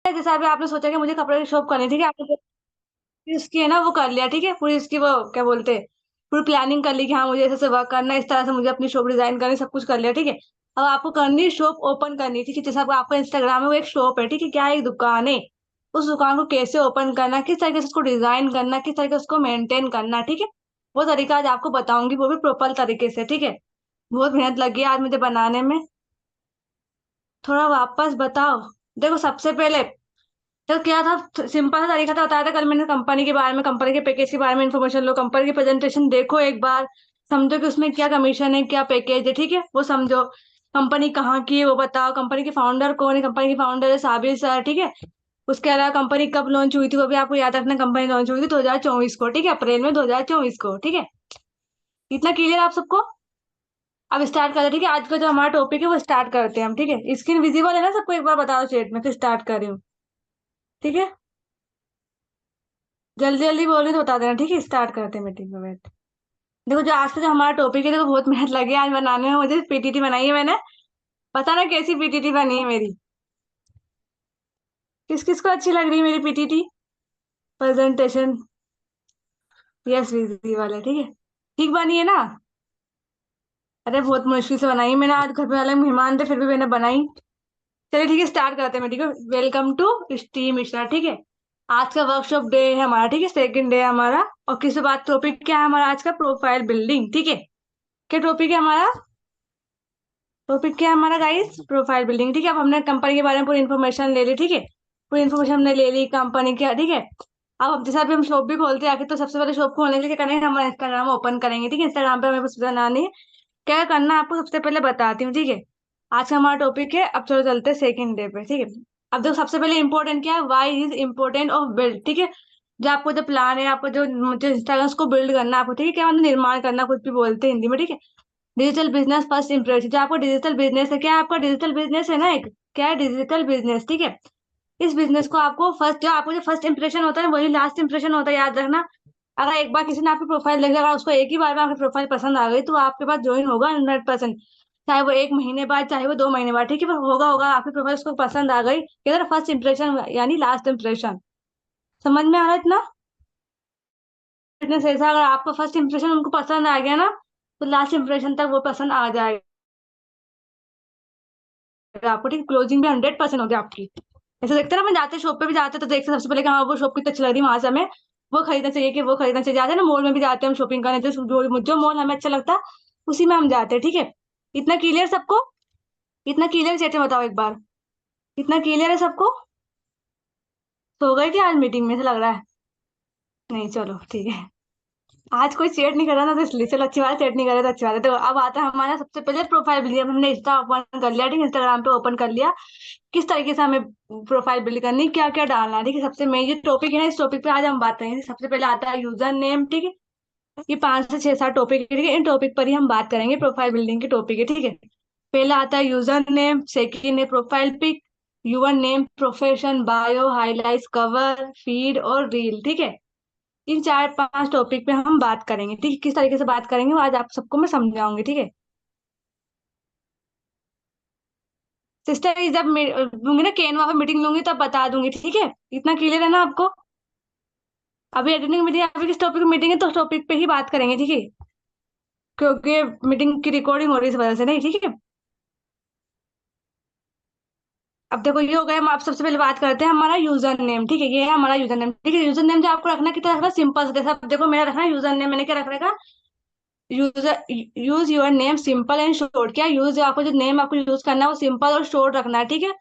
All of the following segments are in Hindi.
जैसा अभी आपने सोचा कि मुझे कपड़े की शॉप करनी है, ठीक है, आपने इसकी है ना वो कर लिया, ठीक है, पूरी इसकी वो क्या बोलते हैं, पूरी प्लानिंग कर ली कि हाँ मुझे ऐसे से वर्क करना है, इस तरह से मुझे अपनी शॉप डिजाइन करनी, सब कुछ कर लिया, ठीक है। अब आपको करनी है शॉप ओपन करनी, ठीक है, जैसे आपको आपका इंस्टाग्राम है वो एक शॉप है, ठीक है, क्या है, एक दुकान है। उस दुकान को कैसे ओपन करना, किस तरीके से उसको डिजाइन करना, किस तरीके से उसको मेंटेन करना, ठीक है, वो तरीका आज आपको बताऊंगी, वो भी प्रॉपर तरीके से, ठीक है। बहुत मेहनत लगी है आज मुझे बनाने में। थोड़ा वापस बताओ। देखो सबसे पहले तो क्या था, सिंपल सा तरीका था, बताया था कल मैंने कंपनी के बारे में, कंपनी के पैकेज के बारे में इन्फॉर्मेशन लो, कंपनी की प्रेजेंटेशन देखो एक बार, समझो कि उसमें क्या कमीशन है, क्या पैकेज है, ठीक है, वो समझो। कंपनी कहाँ की है वो बताओ, कंपनी के फाउंडर कौन है, कंपनी के फाउंडर है साबिर सर, ठीक है। उसके अलावा कंपनी कब लॉन्च हुई थी वो भी आपको याद रखना, कंपनी लॉन्च हुई थी 2024 को, ठीक है, अप्रैल में 2024 को, ठीक है। इतना क्लियर आप सबको। अब स्टार्ट करते हैं, ठीक है, आज का जो हमारा टॉपिक है वो स्टार्ट करते हैं हम, ठीक है। स्क्रीन विजिबल है ना सबको, एक बार बता दो चैट में, फिर स्टार्ट कर रही हूँ, ठीक है। जल्दी जल्दी बोल रही तो बता देना, ठीक है, स्टार्ट करते हैं मीटिंग में बैठ। देखो जो आज का जो हमारा टॉपिक है, देखो बहुत मेहनत लगी है आज बनाने में मुझे, पीटीटी बनाई है मैंने। पता ना कैसी पीटीटी बनी है मेरी, किस किस को अच्छी लग रही है मेरी पीटीटी प्रेजेंटेशन। यस विजी वाले, ठीक है, ठीक बनी है ना। अरे बहुत मुश्किल से बनाई है मैंने, आज घर पे वाले मेहमान थे फिर भी मैंने बनाई। चलिए ठीक है, स्टार्ट करते हैं, ठीक है। वेलकम टू स्टीम मिश्रा, ठीक है। आज का वर्कशॉप डे है हमारा, ठीक है, सेकंड डे है हमारा। और किस बात टॉपिक क्या है हमारा आज का, प्रोफाइल बिल्डिंग, ठीक है। क्या टॉपिक है हमारा, टॉपिक क्या है हमारा गाइस, प्रोफाइल बिल्डिंग, ठीक है। अब हमने कंपनी के बारे में पूरी इन्फॉर्मेशन ले ली, ठीक है, पूरी इन्फॉर्मेशन हमने ले ली कंपनी की, ठीक है। अब जैसे अभी हम शॉप भी खोलते हैं आखिर, तो सबसे पहले शॉप खोलने के लिए क्या करेंगे, हम इंस्टाग्राम ओपन करेंगे, ठीक है। इंस्टाग्राम पे हमें कुछ बनानी है, क्या करना है आपको सबसे पहले बताती हूँ, ठीक है। आज का हमारा टॉपिक है, अब चलो चलते हैं सेकंड डे पे, ठीक है। अब देखो सबसे पहले इंपॉर्टेंट क्या है, why is important of build, ठीक है। जो आपको जो प्लान है, आपको जो जो इंस्टाग्राम को बिल्ड करना है आपको, ठीक है, क्या मतलब निर्माण करना, कुछ भी बोलते हैं हिंदी में, ठीक है। डिजिटल बिजनेस फर्स्ट इंप्रेशन, जो आपको डिजिटल बिजनेस है, क्या है आपका डिजिटल बिजनेस है ना एक, क्या है डिजिटल बिजनेस, ठीक है। इस बिजनेस को आपको फर्स्ट, जो आपको जो फर्स्ट इंप्रेशन होता है वही लास्ट इंप्रेशन होता है, याद रखना। अगर एक बार किसी ने आपकी प्रोफाइल देख लिया, अगर उसको एक ही बार में आपकी प्रोफाइल पसंद आ गई, तो आपके पास ज्वाइन होगा 100%। चाहे वो एक महीने बाद, चाहे वो 2 महीने बाद, ठीक है, पर होगा होगा, आपकी प्रोफाइल उसको पसंद आ गई, इधर फर्स्ट इंप्रेशन यानी लास्ट इंप्रेशन। समझ में आ रहा है इतना। फिटनेस ऐसा, अगर आपका फर्स्ट इंप्रेशन उनको पसंद आ गया ना, तो लास्ट इंप्रेशन तक वो पसंद आ जाएगा आपको, ठीक, क्लोजिंग भी 100% होगी आपकी। ऐसे देखते हैं ना, अपन जाते शॉप पे भी जाते हैं तो देखते हैं सबसे पहले कि हाँ वो शॉप कितनी अच्छी लग रही है, वहां से हमें वो खरीदना चाहिए, कि वो खरीदना चाहिए, जाते हैं ना मॉल में भी जाते हैं हम शॉपिंग करने, जो मॉल हमें अच्छा लगता है उसी में हम जाते हैं, ठीक है। इतना क्लियर सबको, इतना क्लियर चेटे बताओ एक बार, इतना क्लियर है सबको। सो गए क्या आज मीटिंग में, से लग रहा है। नहीं चलो ठीक है, आज कोई चेट नहीं कर रहा ना, तो इसलिए चलो अच्छी बात है, चेट नहीं कर रहा तो अच्छी बात है। तो अब आता है हमारा सबसे पहले प्रोफाइल बिल्ड, हमने इंस्टा ओपन कर लिया, ठीक है, इंस्टाग्राम पे ओपन कर लिया। किस तरीके से हमें प्रोफाइल बिल्ड करनी, क्या क्या डालना है, ठीक है। सबसे मेन ये टॉपिक है ना, इस टॉपिक पे आज हम बात करेंगे। सबसे पहले आता है यूजर नेम, ठीक है। ये 5 से 6 7 टॉपिक है, ठीक है, इन टॉपिक पर ही हम बात करेंगे, प्रोफाइल बिल्डिंग के टॉपिक है, ठीक है। पहला आता है यूजर नेम, सेकेंड है profile pic, your name, profession, bio, highlights, cover, feed और रील, ठीक है। इन 4 5 टॉपिक पे हम बात करेंगे, ठीक है। किस तरीके से बात करेंगे वो आज आप सबको मैं समझाऊंगी, ठीक है। सिस्टर जब लूंगी ना केनवा पे मीटिंग लूंगी तब बता दूंगी, ठीक है। इतना क्लियर है ना आपको। अभी एडिटिंग मीटिंग, अभी किस टॉपिक मीटिंग है तो उस टॉपिक पे ही बात करेंगे, ठीक है, क्योंकि मीटिंग की रिकॉर्डिंग हो रही है इस वजह से, नहीं, ठीक है। अब देखो ये हो गया, हम आप सबसे पहले बात करते हैं हमारा यूजर नेम, ठीक है, ये है हमारा यूजर नेम, ठीक है। यूजर नेम जो आपको रखना कितना रखना, सिंपल से, जैसा अब देखो मेरा रखना है यूजर नेम, मैंने क्या रख रखा, user use your name simple and short, क्या यूज, जो आपको जो नेम आपको यूज करना है वो सिंपल और शॉर्ट रखना है, ठीक है।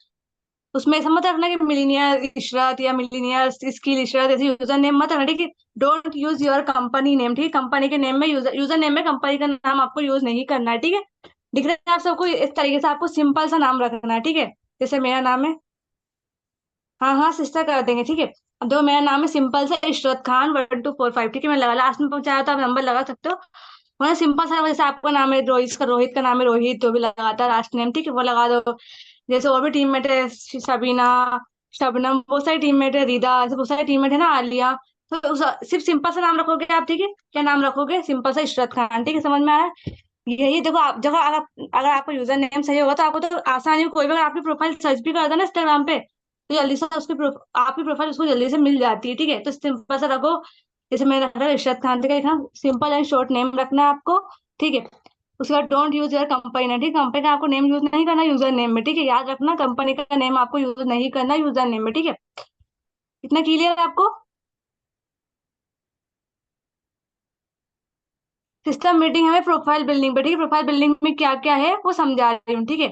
उसमें ऐसा मत रखना कि मिलीनियर इशरत या मिलीनियर स्किल इशरत, ऐसे यूजर नेम मत रखना, ठीक है। Don't use your company name, ठीक है, कंपनी के नेम में यूजर यूजर नेम में कंपनी का नाम आपको यूज नहीं करना है, ठीक है। दिख रहा है आप सबको, इस तरीके से आपको सिंपल सा नाम रखना है, ठीक है। जैसे मेरा नाम है, हाँ हाँ सिस्टर कर देंगे, ठीक है। अब देखो मेरा नाम है सिंपल सा इशरत खान 1245, ठीक है, मैं लगा लास्ट में पहुंचाया तो आप नंबर लगा सकते हो। वरना सिंपल सा, जैसे आपका नाम है रोहित का नाम है रोहित, जो भी लगाता है लास्ट नेम, ठीक है, वो लगा दो। जैसे और भी टीममेट है, सबीना, शबनम, बहुत सारी टीममेट है, रिदा, ऐसे बहुत सारी टीममेट है ना, आलिया। तो सिर्फ सिंपल सा नाम रखोगे आप, ठीक है। क्या नाम रखोगे, सिंपल सा इशरत खान, ठीक है, समझ में आ रहा है। यही देखो आप जगह, अगर आपका यूजर नेम सही होगा तो आपको तो आसानी, कोई भी अगर आपकी प्रोफाइल सर्च भी करता है ना इंस्टाग्राम पे, तो जल्दी से उसकी आपकी प्रोफाइल उसको जल्दी से मिल जाती है, ठीक है। तो सिंपल सा रखो, जैसे मैंने रखा है इशरत खान का, लिखा सिंपल एंड शॉर्ट नेम रखना है आपको, ठीक है। उसके बाद don't use your company name, ठीक, कंपनी का आपको नेम यूज नहीं करना यूजर नेम में, ठीक है। याद रखना कंपनी का नेम आपको यूज नहीं करना यूजर नेम में, ठीक है। इतना क्लियर है आपको? सिस्टम मीटिंग हमें प्रोफाइल बिल्डिंग पे, ठीक है। प्रोफाइल बिल्डिंग में क्या क्या है वो समझा रही हूँ, ठीक है।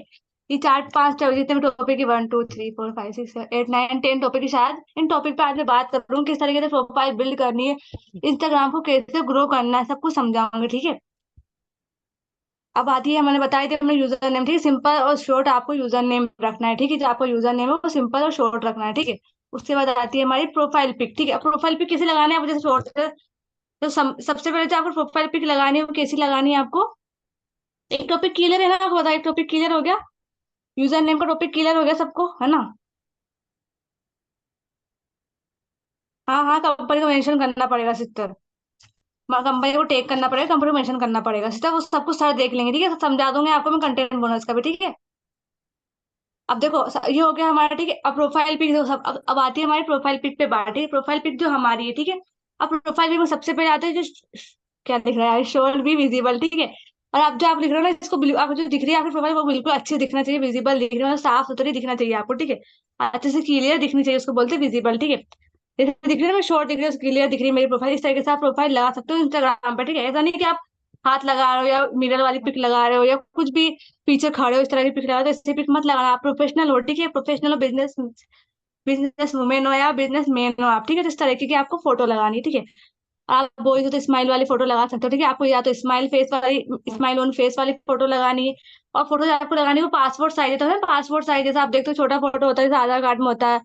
ये चार पांच जितने भी टॉपिक है, 1 2 3 4 5 6 7 8 9 10 टॉपिक है शायद, इन टॉपिक पे आज मैं बात कर रहा हूँ किस तरीके से प्रोफाइल बिल्ड करनी है, इंस्टाग्राम को कैसे ग्रो करना है, सब कुछ समझाऊंगी, ठीक है। अब आती है, मैंने बताई थी अपना यूजर नेम, ठीक है। सिंपल और शॉर्ट आपको यूजर नेम रखना है, ठीक है। जो आपको यूजर नेम है वो सिंपल और शॉर्ट रखना है, ठीक है। उसके बाद आती है हमारी प्रोफाइल पिक, ठीक है। प्रोफाइल पिक किसे लगाना है, आप जैसे शॉर्ट, तो सबसे पहले तो आपको प्रोफाइल पिक लगानी है, वो कैसी लगानी है आपको। एक टॉपिक क्लियर है ना, आपको बताइए, टॉपिक क्लियर हो गया, यूजर नेम का टॉपिक क्लियर हो गया सबको, है ना। हाँ हाँ, कंपनी को मेंशन करना पड़ेगा सिस्टर, कंपनी को टैग करना पड़ेगा, कंपनी को मेंशन करना पड़ेगा सिस्टर, वो सब कुछ सर देख लेंगे, ठीक है। समझा दूंगी आपको मैं कंटेंट बोनस का भी, ठीक है। अब देखो ये हो गया हमारा, ठीक है। अब प्रोफाइल पिक देखो सब, अब आती है हमारी प्रोफाइल पिक पे बात, ठीक है। प्रोफाइल पिक जो हमारी है, ठीक है। अब प्रोफाइल पिक में सबसे पहले आते हैं जो क्या दिख रहा है, शोल भी विजिबल, ठीक है। और अब जो आप लिख रहे हो ना, इसको आपको जो दिख रही है आपकी प्रोफाइल, वो बिल्कुल अच्छी दिखना चाहिए, विजिबल दिख रही है, मतलब साफ सुथरी दिखना चाहिए आपको, ठीक है। अच्छे से क्लियर दिखनी चाहिए, उसको बोलते हैं विजिबल, ठीक है। जैसे दिख रही है ना, शॉर्ट दिख रही है, क्लियर दिख रही है मेरी प्रोफाइल, इस तरीके से आप प्रोफाइल लगा सकते हो इंस्टाग्राम पे, ठीक है। ऐसा नहीं कि आप हाथ लगा रहे हो या मिरर वाली पिक लगा रहे हो या कुछ भी पीछे खड़े हो इस तरह की पिक लगा, तो ऐसे पिक मत लगाना, आप प्रोफेशनल हो, ठीक है। प्रोफेशनल हो, बिजनेस बिजनेस वुमेन हो या बिजनेस मैन हो आप, ठीक है। तो इस तरीके की आपको फोटो लगानी है, ठीक है। आप बॉयज हो तो स्माइल वाली फोटो लगा सकते हो, ठीक है। आपको या तो स्माइल फेस वाली, स्माइल ऑन फेस वाली फोटो लगानी है। और फोटो आपको लगानी है वो पासपोर्ट साइज है, तो है पासपोर्ट साइज, जैसे आप देखते हो छोटा फोटो होता है जैसे आधार कार्ड में होता है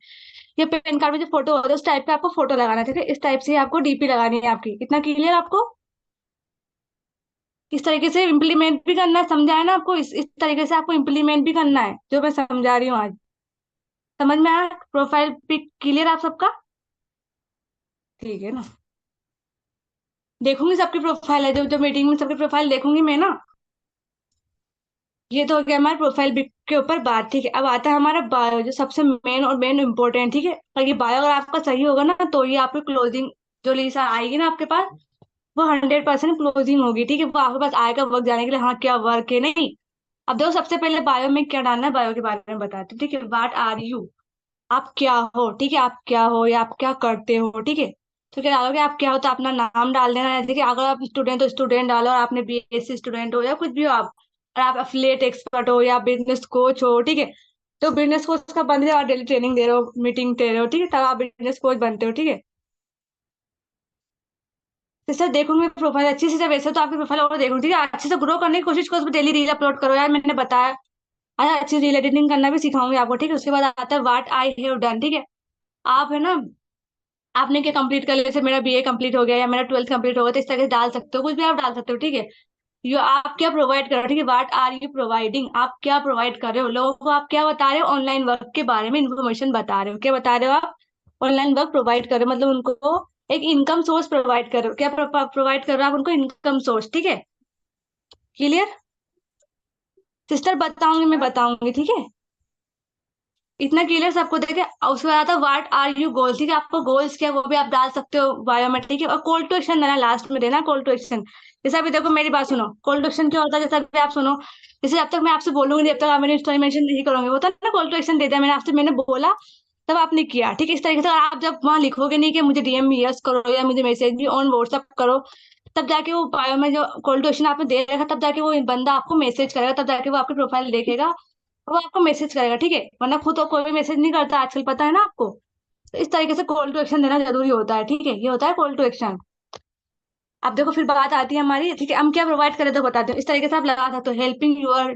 या पैन कार्ड में जो फोटो होता है, उस टाइप का आपको फोटो लगाना है, ठीक है। इस टाइप से आपको डीपी लगानी है आपकी, इतना क्लियर आपको? इस तरीके से इम्प्लीमेंट भी करना है, समझा है ना आपको, इस तरीके से आपको इम्प्लीमेंट भी करना है जो मैं समझा रही हूँ आज। समझ में आया? प्रोफाइल पिक क्लियर आप सबका? ठीक है ना। देखूंगी सबकी प्रोफाइल है, जो जो मीटिंग में सबकी प्रोफाइल देखूंगी मैं ना। ये तो हो गया हमारे प्रोफाइल पिक के ऊपर बात, ठीक है। अब आता है हमारा बायो, जो सबसे मेन और मेन इंपॉर्टेंट, ठीक है। और ये बायो अगर आपका सही होगा ना, तो ये आपकी क्लोजिंग जो लीसा आएगी ना आपके पास, वो 100% क्लोजिंग होगी, ठीक है। वो आपके पास आएगा वर्क जाने के लिए, हाँ क्या वर्क है नहीं। अब देखो सबसे पहले बायो में क्या डालना है, बायो के बारे में बताते हैं, ठीक है। व्हाट आर यू, आप क्या हो, ठीक है। आप क्या हो या आप क्या करते हो, ठीक है। तो क्या डालोगे, आप क्या हो तो अपना नाम डाल देना है, देखिए। अगर आप स्टूडेंट हो स्टूडेंट डालो, और आपने बीएससी स्टूडेंट हो या कुछ भी हो आप, और आप एफिलिएट एक्सपर्ट हो या बिजनेस कोच हो, ठीक है। तो बिजनेस कोच का बन जाए, डेली ट्रेनिंग दे रहे हो, मीटिंग दे रहे हो, ठीक है, तब आप बिजनेस कोच बनते हो, ठीक है। तो सर देखूंगी प्रोफाइल अच्छी से, जब वैसे तो आपकी प्रोफाइल और देखूंगी, ठीक है। अच्छे से ग्रो करने की कोशिश करो, डेली रील अपलोड करो यार, मैंने बताया। अच्छा, अच्छी रील एडिटिंग करना भी सिखाऊंगी आपको, ठीक है। उसके बाद आता है व्हाट आई हैव डन, ठीक है। आप है ना, आपने क्या कंप्लीट कर लिया, जैसे मेरा बीए कंप्लीट हो गया या मेरा 12th कंप्लीट हो गया, तो इस तरह से डाल सकते हो, कुछ भी आप डाल सकते हो, ठीक है। यो आप क्या प्रोवाइड कर रहे हो, ठीक है। व्हाट आर यू प्रोवाइडिंग, आप क्या प्रोवाइड कर रहे हो लोगों को, आप क्या बता रहे हो, ऑनलाइन वर्क के बारे में इन्फॉर्मेशन बता रहे हो, क्या बता रहे हो आप, ऑनलाइन वर्क प्रोवाइड कर रहे हो, मतलब उनको एक इनकम सोर्स प्रोवाइड कर रहे हो, क्या प्रोवाइड कर रहे हो आप उनको, इनकम सोर्स, ठीक है। Clear sister? बताऊंगी, मैं बताऊंगी, ठीक है। इतना क्लियर सबको देखे। और उसके बाद आता है व्हाट आर यू गोल्स, ठीक है। आपको गोल्स क्या है वो भी आप डाल सकते हो बायोमेट्रिक है। और कॉल टू एक्शन देना, लास्ट में देना कॉल टू एक्शन। जैसे अभी देखो मेरी बात सुनो, कॉल टू एक्शन क्या होता है, जैसे अभी आप सुनो, जैसे जब तक मैं आपसे बोलूंगी जब तक आप मेरी स्टोरी मेंशन नहीं करोगे, होता है ना, कॉल टू एक्शन दे दिया मैंने आपसे, मैंने बोला तब आपने किया, ठीक है। इस तरीके से आप जब वहां लिखोगे नहीं कि मुझे डीएम यस करो या मुझे मैसेज भी ऑन व्हाट्सअप करो, तब जाके वो बायो में जो कॉल टू एक्शन आपने दे रखा, तब जाके वो बंदा आपको मैसेज करेगा, तब जाके वो आपकी प्रोफाइल देखेगा, वो आपको मैसेज करेगा, ठीक है। वरना खुद तो कोई भी मैसेज नहीं करता आजकल, पता है ना आपको। तो इस तरीके से कॉल टू एक्शन देना जरूरी होता है, ठीक है। ये होता है कॉल टू एक्शन। अब देखो फिर बात आती है हमारी, ठीक है, हम क्या प्रोवाइड करें तो बताते हो, इस तरीके से आप लगा सकते हो, helping your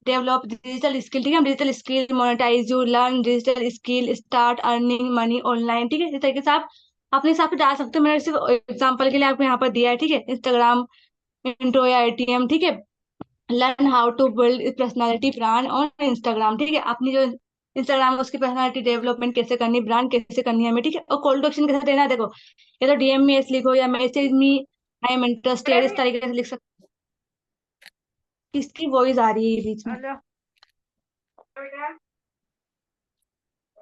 develop digital skill, ठीक है। हम digital skill monetize you learn digital skill start earning money online, ठीक है। इस तरीके से आप अपने हिसाब से डाल सकते हो, मैंने सिर्फ एग्जाम्पल के लिए आपको यहाँ पर दिया है, ठीक है। इंस्टाग्राम इंट्रो या एटीएम, ठीक है। Learn how to build personality brand on Instagram, ठीक है। अपनी जो इंस्टाग्राम है उसकी पर्सनालिटी डेवलपमेंट कैसे करनी, ब्रांड कैसे करनी है हमें, ठीक है। और कॉल टू एक्शन कैसे देना है देखो, या तो डीएम में ऐसे लिखो या message me I am interested, इस तरीके से लिख सकते। किसकी वॉइस आ रही है बीच में?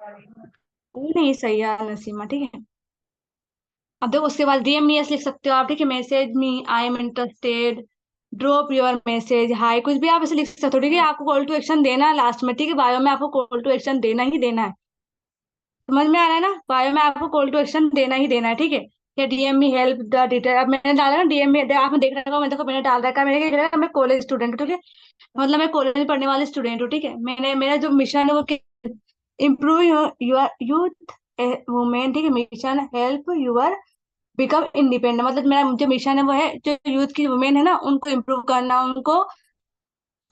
वो नहीं सही है नसीमा, ठीक है। अब देखो उसके बाद डीएम मी एस लिख सकते हो आप, ठीक है। Message me, I am interested, drop your message, hi, कुछ भी आप ऐसे लिख सकते हो, ठीक है। आपको कॉल टू एक्शन देना है लास्ट में, ठीक है। बायो में आपको कॉल टू एक्शन देना ही देना है। समझ में आ रहा है ना? बायो में आपको कॉल टू एक्शन देना ही देना है, ठीक है। या DM me help the detail, अब मैंने डाला ना डीएम मी, आपने देख रखा होगा, मैं देखो मैंने डाल रखा है, मैंने क्या लिखा है, मैं कॉलेज स्टूडेंट हूँ, ठीक है। मतलब मैं कॉलेज में पढ़ने वाली स्टूडेंट हूँ, ठीक है। मैंने, मेरा जो मिशन है वो इम्प्रूव योर यूथ वुमेन, ठीक है। Mission help your become independent, मतलब मेरा जो मिशन है वो है जो यूथ की वुमेन है ना उनको इम्प्रूव करना, उनको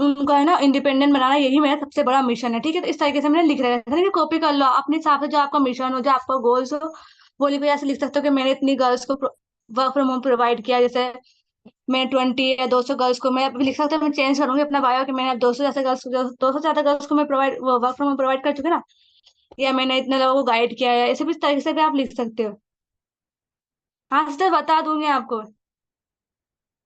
उनका है ना इंडिपेंडेंट बनाना, यही मेरा सबसे बड़ा मिशन है, ठीक है। तो इस तरीके से मैंने लिख रखा है, कॉपी कर लो अपने हिसाब से, जो आपका मिशन हो, जो आपका गोल्स हो, वो लिखो। ऐसे लिख सकते हो कि मैंने इतनी गर्ल्स को वर्क फ्रॉम होम प्रोवाइड किया, जैसे मैं 20 या 200 गर्ल्स को, मैं अभी लिख सकता हूँ, मैं चेंज करूंगी अपना बायो कि मैंने अब 200 जैसे गर्ल्स को, 200 ज्यादा गर्ल्स को मैं provide work from home provide कर चुके ना, या मैंने इतने लोगों को गाइड किया है, ऐसे भी इस तरीके से भी आप लिख सकते हो। हाँ सिस्टर, बता दूंगी आपको।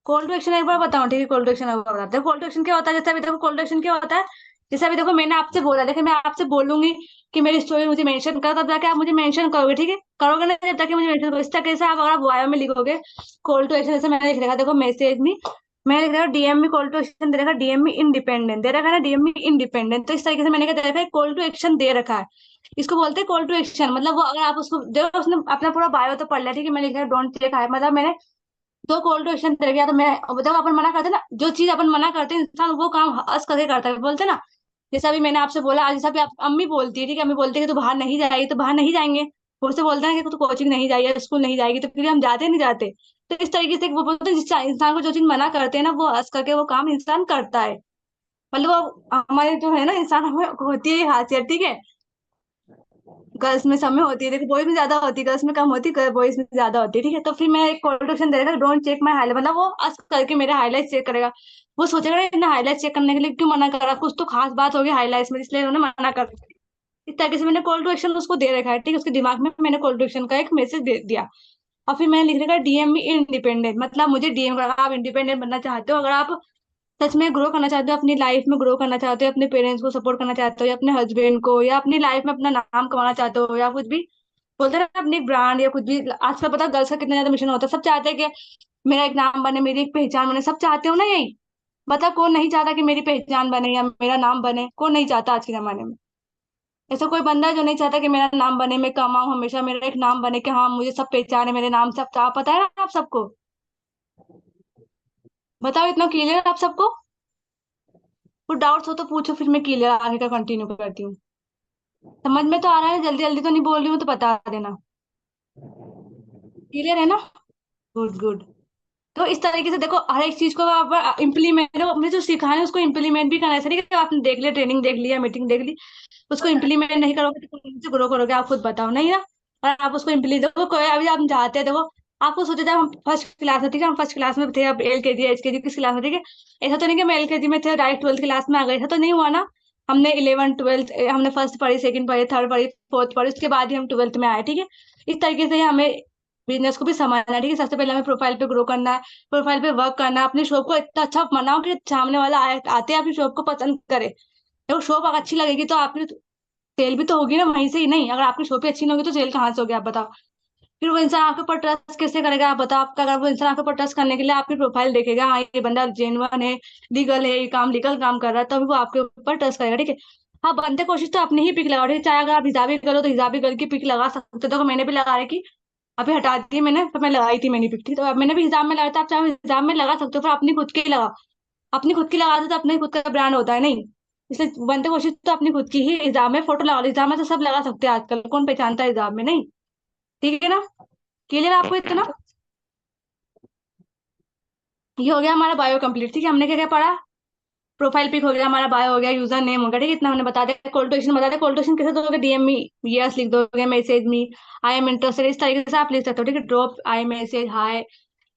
कॉल टू एक्शन एक बार बताऊं, ठीक है। कॉल टू एक्शन एक बार बताते हैं। कॉल टू एक्शन क्या होता है, जैसे अभी देखो कॉल टू एक्शन क्या होता है, जैसे अभी देखो मैंने आपसे बोला, देखो मैं आपसे बोलूंगी कि मेरी स्टोरी मुझे मेंशन करो, तब जाके आप मुझे मेंशन करोगे, ठीक है। करोगे ना जब तक कि मुझे मेंशन करो, इस तरीके से आप अगर आप बायो में लिखोगे कॉल टू एक्शन, जैसे मैंने लिख रखा, देखो मैसेज में मैंने लिख रखा डीएम में कॉल टू एक्शन दे रखा, डीएम में इंडिपेंडेंट दे रखा है ना, डीएम में इंडिपेंडेंट, तो इस तरीके से मैंने क्या दे रखा है, कॉल टू एक्शन दे रखा है। इसको बोलते हैं कॉल टू एक्शन, मतलब वो अगर आप उसको देखो, उसने अपना पूरा बायो तो पढ़ लिया, ठीक है। मैंने लिखा डोंट चेक है, मतलब मैंने दो कॉल टू एक्शन दे गया, तो मैं जब अपन मना करते हैं ना, जो चीज अपन मना करते हैं इंसान वो काम हंस करके करता है, बोलते हैं ना। जैसा भी मैंने आपसे बोला आज, जैसा भी आप, अम्मी बोलती है, ठीक है, अम्मी बोलती है कि तू बाहर नहीं जाएगी, तो बाहर नहीं जाएंगे। वो से बोलते हैं कि तू कोचिंग नहीं जाएगी, स्कूल नहीं जाएगी, तो फिर हम जाते नहीं जाते। तो इस तरीके से वो बोलते हैं, जिस इंसान को जो चीज मना करते हैं ना, वो हंस करके वो काम इंसान करता है। मतलब वो हमारे जो है ना इंसान, हमें होती है ये खासियत, ठीक है। गर्ल्स में सब में होती है, देखो बॉयज में ज्यादा होती है, गर्ल्स में कम होती है, बॉयज में ज्यादा होती है, ठीक है। तो फिर मैं एक कॉल दे देगा, डोंट चेक माई हाईलाइट, मतलब वो अस करके मेरे हाईलाइट चेक करेगा। वो सोचेगा ना इतना हाईलाइट चेक करने के लिए क्यों मना कर रहा, कुछ तो खास बात होगी हाईलाइट्स में, इसलिए उन्होंने मना कर दिया। इस तरीके से मैंने कॉल टू एक्शन उसको दे रखा है, ठीक है। उसके दिमाग में मैंने कॉल टू एक्शन का एक मैसेज दे दिया। और फिर मैंने लिख रखा डीएम में इंडिपेंडेंट, मतलब मुझे डीएम, अगर आप इंडिपेंडेंट बनना चाहते हो, अगर आप सच में ग्रो करना चाहते हो, अपनी लाइफ में ग्रो करना चाहते हो, अपने पेरेंट्स को सपोर्ट करना चाहते हो, या अपने हस्बैंड को, या अपनी लाइफ में अपना नाम कमाना चाहते हो, या कुछ भी बोलते हैं ना अपनी ब्रांड, या कुछ भी, आजकल पता गर्ल्स का कितना ज्यादा मिशन होता है, सब चाहते हैं कि मेरा एक नाम बने, मेरी एक पहचान बने, सब चाहते हो ना यही। बता कौन नहीं चाहता कि मेरी पहचान बने या मेरा नाम बने, कौन नहीं चाहता आज के जमाने में। ऐसा कोई बंदा है जो नहीं चाहता कि मेरा नाम बने, मैं कमाऊं, हमेशा मेरा एक नाम बने कि हाँ मुझे सब पहचाने, मेरे नाम सब पता है ना आप सबको। बताओ इतना क्लियर है आप सबको? कुछ डाउट्स हो तो पूछो, फिर मैं क्लियर आगे का कंटिन्यू करती हूँ। समझ में तो आ रहा है? जल्दी जल्दी तो नहीं बोल रही हूँ, तो बता देना। क्लियर है ना? Good good. तो इस तरीके से देखो हर एक चीज को आप इम्प्लीमेंट, मुझे जो सिखाना है उसको इम्प्लीमेंट भी करना है, ठीक है। आपने देख लिया, ट्रेनिंग देख लिया, मीटिंग देख ली, उसको इम्प्लीमेंट नहीं करोगे तो कैसे ग्रो करोगे, आप खुद बताओ, नहीं ना। और आप उसको इम्प्लीमेंट देखो, कोई अभी आप चाहते हैं, देखो आपको सोचो, जब हम फर्स्ट क्लास में, ठीक है, हम फर्स्ट क्लास में थे, अब एलकेजी एचकेजी किस क्लास में, ठीक है। ऐसा तो नहीं कि मैं एलकेजी में थे डायरेक्ट 12th क्लास में आ गए, ऐसा तो नहीं हुआ ना। हमने 11 12 हमने फर्स्ट पढ़ी, सेकंड पढ़ी, थर्ड पढ़ी, फोर्थ पढ़ी, उसके बाद ही हम 12th में आए, ठीक है। इस तरीके से हमें बिजनेस को भी संभालना है, ठीक है। सबसे पहले हमें प्रोफाइल पे ग्रो करना है, प्रोफाइल पे वर्क करना है, अपने शॉप को इतना अच्छा बनाओ कि सामने वाला आते हैं आपकी शॉप को पसंद करे। देखो शॉप अगर अच्छी लगेगी तो आपकी सेल भी तो होगी ना वहीं से ही, नहीं? अगर आपकी शॉप ही अच्छी नहीं होगी तो सेल कहाँ से होगी, आप बताओ। फिर वो इंसान आपके ऊपर ट्रस्ट कैसे करेगा, आप बताओ। आपका अगर वो इंसान आपके ऊपर ट्रस्ट करने के लिए आपकी प्रोफाइल देखेगा, हाँ ये बंदा जेन्युइन है, लीगल है, ये काम लीगल काम कर रहा है, तभी वो आपके ऊपर ट्रस्ट करेगा, ठीक है। हाँ बनते कोशिश तो अपनी ही पिक लगाओ, ठीक है। चाहे अगर आप हिजाबी करो तो हिजाबी गर्ल की पिक लगा सकते हो, तो मैंने भी लगा रखी, अभी हटा दी मैंने, तो मैं लगाई थी मैंने पिक, थी तो अब मैंने भी हिजाब में लगाया था। आप चाहे हिजाब में लगा सकते हो, पर अपनी खुद की लगाओ। अपनी खुद की लगा दो तो अपने खुद का ब्रांड होता है, नहीं? इसलिए बनते कोशिश तो अपनी खुद की ही हिजाब में फोटो लगा लो। हिजाब में तो सब लगा सकते हैं आजकल, कौन पहचानता है हिजाब में, नहीं? ठीक है ना? क्लियर आपको इतना? ये हो गया हमारा बायो कंप्लीट, ठीक है। हमने क्या क्या पढ़ा? प्रोफाइल पिक हो गया, हमारा बायो हो गया, यूजर नेम हो गया, ठीक है। इतना हमने बता दिया। कॉल टू एक्शन बता दिया। कॉल टू एक्शन कैसे दोगे? डीएम मी, यस लिख दोगे, message me, I am interested, इस तरीके से आप लिख सकते हो, ठीक है। ड्रॉप आई मैसेज हाय,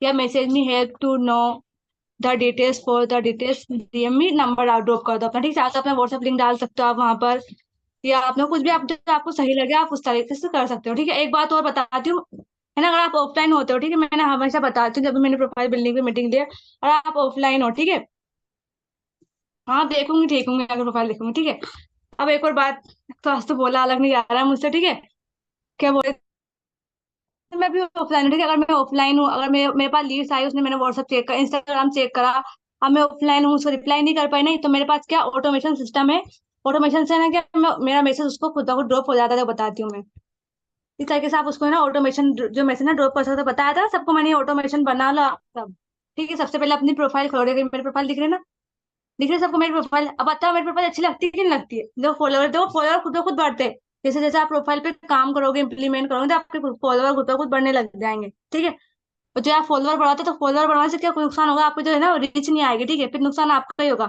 या message me help to know the details, for the details DM me number आप ड्रॉप कर दो अपना, ठीक है। चाहे तो अपना व्हाट्सएप लिंक डाल सकते हो आप वहां पर, या आपने कुछ भी, आप जो आपको सही लगे आप उस तरीके से कर सकते हो, ठीक है। एक बात और बताती हूँ, है ना, अगर आप ऑफलाइन होते हो, ठीक है, मैंने हमेशा बताती हूँ जब भी मैंने प्रोफाइल बिल्डिंग की मीटिंग ली है, और आप ऑफलाइन हो, ठीक है। हाँ देखूंगी, देखूंगी, अगर प्रोफाइल देखूंगी, ठीक है। अब एक और बात, तो आज तो बोला अलग नहीं जा रहा है मुझसे, ठीक है। क्या बोले, तो मैं भी ऑफलाइन हूँ, ठीक है। अगर मैं ऑफलाइन हूँ, अगर मेरे पास लीड्स आई, उसने मैंने व्हाट्सएप चेक करा, इंस्टाग्राम चेक करा, अब मैं ऑफलाइन हूँ, उसको रिप्लाई नहीं कर पाई, नहीं तो मेरे पास क्या ऑटोमेशन सिस्टम है। ऑटोमेशन से ना क्या मेरा मैसेज उसको खुद ब खुद ड्रॉप हो जाता है, तो बताती हूँ मैं। इस तरीके से आप उसको है ना ऑटोमेशन जो मैसेज ना ड्रॉप कर सकते हो, बताया था सबको मैंने, ऑटोमेशन बना लो आप सब। ठीक है, सबसे पहले अपनी प्रोफाइल खोलो, देखिए मेरी प्रोफाइल दिख रही है ना, दिख रही है सबको मेरी प्रोफाइल। अब बताओ मेरी प्रोफाइल अच्छी लगती है कि नहीं लगती है? देखो फॉलोअर खुद ब खुद बढ़ते हैं। जैसे जैसे आप प्रोफाइल पे काम करोगे, इंप्लीमेंट करोगे, तो आपके फॉलोअर खुद ब खुद बढ़ने लग जाएंगे, ठीक है। और जो आप फॉलोअर बढ़ाते हो, तो फॉलोअर बढ़ाने से क्या कोई नुकसान होगा आपको, जो है ना रीच नहीं आएगी, ठीक है, फिर नुकसान आपका ही होगा।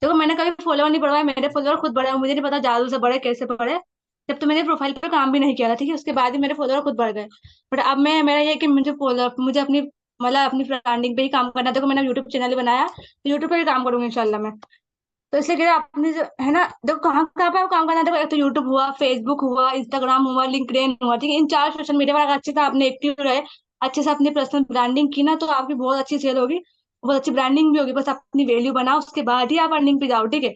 देखो मैंने कभी फॉलोअर नहीं बढ़वाए, मेरे फॉलोअर खुद बढ़े, मुझे नहीं पता जादू से बढ़े कैसे बढ़े। जब तो मैंने प्रोफाइल पे काम भी नहीं किया था, ठीक है, उसके बाद ही मेरे फॉलोअर खुद बढ़ गए। बट अब मैं, मेरा ये है कि मुझे फॉलोअर, मुझे अपनी मतलब अपनी ब्रांडिंग पे ही काम करना है। देखो मैंने यूट्यूब चैनल ही बनाया, तो यूट्यूब पे भी काम करूंगी इंशाल्लाह मैं। तो इसलिए कह रहे अपनी जो है ना, देखो कहाँ कहाँ पे आपको काम करना है। देखो एक तो यूट्यूब हुआ, फेसबुक हुआ, इंस्टाग्राम हुआ, लिंक्डइन हुआ, ठीक है। इन चार सोशल मीडिया पर अगर अच्छे से आपने एक्टिव रहे, अच्छे से अपनी पर्सनल ब्रांडिंग की ना, तो आपकी बहुत अच्छी सेल होगी, बहुत अच्छी ब्रांडिंग भी होगी। बस अपनी वैल्यू बनाओ, उसके बाद ही आप अर्निंग पे जाओ, ठीक है।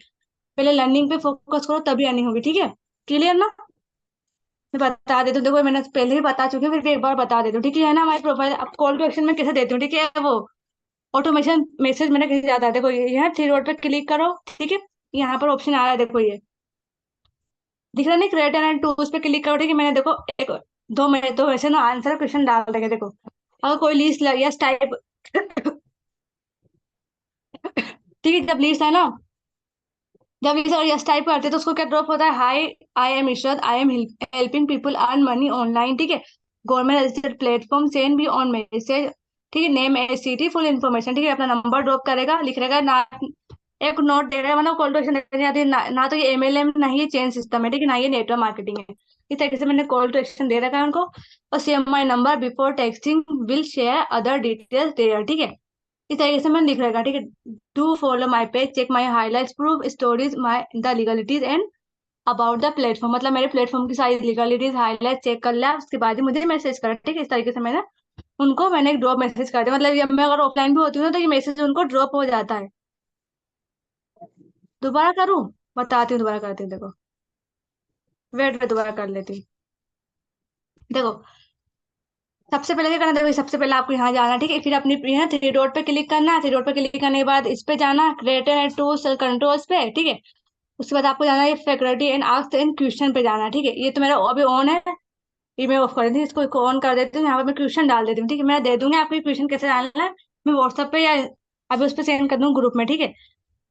पहले लर्निंग पे फोकस करो, तभी अर्निंग होगी, ठीक है। क्लियर ना? मैं बता देती हूँ, देखो मैंने पहले भी बता चुकी हूँ, फिर भी एक बार बता देती हूँ, ठीक है ना। हमारी प्रोफाइल अब कॉल टू एक्शन में कैसे देती हूँ, ठीक है। वो ऑटोमेशन मैसेज मैंने कैसे जाता है, देखो ये है, थ्री डॉट पे क्लिक करो, ठीक है। यहाँ पर ऑप्शन आ रहा है, देखो ये दिख रहा नहीं, क्रिएट एंड टूल्स पे क्लिक करो, ठीक है। मैंने देखो एक दो वैसे ना आंसर क्वेश्चन डाल देंगे, देखो अगर कोई लिस्ट यस टाइप ठीक है, जब लिस्ट है ना, जब इसे यस टाइप करते हैं तो उसको क्या ड्रॉप होता है, hi, I am Ishrat, I am helping people earn money online, ठीक है। Government registered platform, send be on message, ठीक है। Name S C T, full information, ठीक है। अपना नंबर ड्रॉप करेगा, लिख रहेगा ना, एक नोट दे रहा है, मतलब कॉल टू एक्शन देने आती है ना, ना तो ये एमएलएम, ना ही ये चेन सिस्टम है, ठीक है, ना ये नेटवर्क मार्केटिंग है। इस तरीके से मैंने कॉल टू एक्शन दे रखा है उनको। और save my number before texting, will share other details there, ठीक है। इस तरीके से मैंने लिख रखा है, ठीक है। Do follow my page, check my highlights, prove stories my the legalities and about the platform, मतलब मेरे प्लेटफॉर्म की सारी लीगलिटीज हाईलाइट चेक कर लिया, उसके बाद ही मुझे मैसेज करा, ठीक है। इस तरीके से मैंने उनको मैंने एक ड्रॉप मैसेज कर दिया, मतलब ये मैं अगर ऑफलाइन भी होती हूँ ना, तो ये मैसेज उनको ड्रॉप हो जाता है। दोबारा करूँ? बताती हूँ, दोबारा करती हूँ, देखो वेट वेट, दोबारा कर लेती हूँ। देखो सबसे पहले क्या करना है, देखो सबसे पहले आपको यहाँ जाना है, ठीक है। फिर अपनी यहाँ थ्री डॉट पे क्लिक करना है, थ्री डॉट पे क्लिक करने के बाद इस पे जाना, क्रिएटर एंड टूल्स कंट्रोल्स पे, ठीक है। उसके बाद आपको जाना है faculty and ask and question पे जाना है, ठीक है। ये तो मेरा अभी ऑन है, ये मैं ऑफ कर देती हूँ, इसको ऑन कर देती हूँ। यहाँ पे मैं क्वेश्चन डाल देती हूँ, ठीक है। मैं दे दूंगी आपको क्वेश्चन कैसे डालना है, मैं व्हाट्सएप पे या अभी उस पर सेंड कर दूँ ग्रुप में, ठीक है।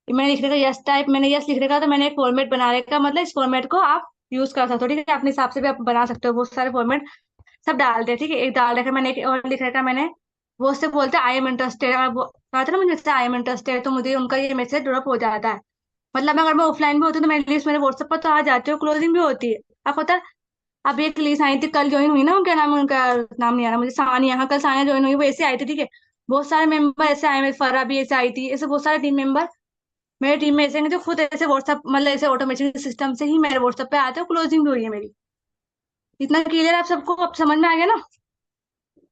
मैंने लिख रखा यस टाइप, मैंने यस लिख रखा, तो मैंने एक फॉर्मेट बना रखा, मतलब इस फॉर्मेट को आप यूज कर सकते हो, ठीक है। अपने हिसाब से भी आप बना सकते हो, बहुत सारे फॉर्मेट सब डाल दे, ठीक है। एक डाल रखा मैंने, एक और लिख रखा मैंने, वो उससे बोलते हैं आई एम इंटरेस्टेड, और वो कहा था ना मुझे आई एम इंटरेस्टेड, तो मुझे उनका ये मैसेज ड्रॉप हो जाता है। मतलब अगर मैं ऑफलाइन भी होती हूँ तो मेरी लिस्ट मेरे व्हाट्सएप पर तो आ जाती है, क्लोजिंग भी होती है। अब होता है, अब एक लिस्ट आई थी कल ज्वाइन हुई ना, उनका नाम, उनका नाम नहीं आ रहा मुझे, सानिया, हाँ कल सानिया ज्वाइन हुई, वो ऐसे आई थी, ठीक है। बहुत सारे मेंबर ऐसे आए, मेरे फरा भी ऐसे आई थी, ऐसे बहुत सारे टीम मेंबर मेरे टीम में ऐसे हैं जो खुद ऐसे व्हाट्सएप, मतलब ऐसे ऑटोमेशन सिस्टम से ही मेरे व्हाट्सएप पे आते हैं, क्लोजिंग भी हुई है मेरी। इतना क्लियर आप सबको अब समझ में आ गया ना?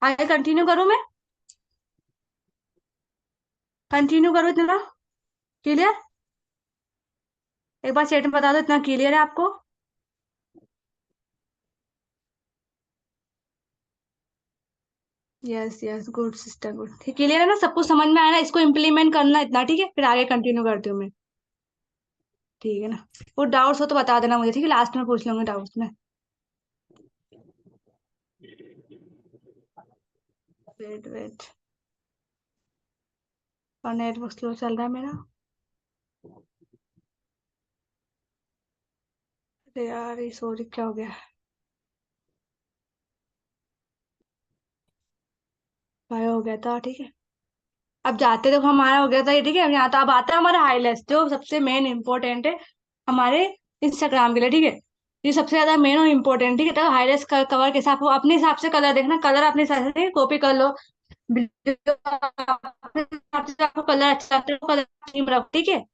आगे कंटिन्यू करूँ मैं? कंटिन्यू करूँ इतना क्लियर? एक बार चैट में बता दो इतना क्लियर है आपको? Yes yes, good sister, good, ठीक क्लियर है ना, सब कुछ समझ में आया ना? इसको इम्प्लीमेंट करना इतना, ठीक है। फिर आगे कंटिन्यू करती हूँ मैं, ठीक है ना। वो डाउट्स हो तो बता देना मुझे, ठीक है, लास्ट में पूछ लूंगी डाउट्स में। वेट वेट, और नेटवर्क स्लो चल रहा है मेरा। अरे यार ये सॉरी, क्या हो गया? फायर हो गया था, ठीक है। अब जाते देखो हमारा हो गया था ये, ठीक है। यहाँ तो अब आता है हमारा हाईलाइट, जो सबसे मेन इंपॉर्टेंट है हमारे इंस्टाग्राम के लिए, ठीक है। ये सबसे ज्यादा मेन और इम्पोर्टेंट, ठीक है। तो हाईलाइट कवर के हिसाब, अपने हिसाब से कलर देखना, कलर अपने हिसाब से कॉपी कर लो। वीडियो अपने हिसाब से आपको कलर अच्छा लगता है, कलर थीम रखो, ठीक है।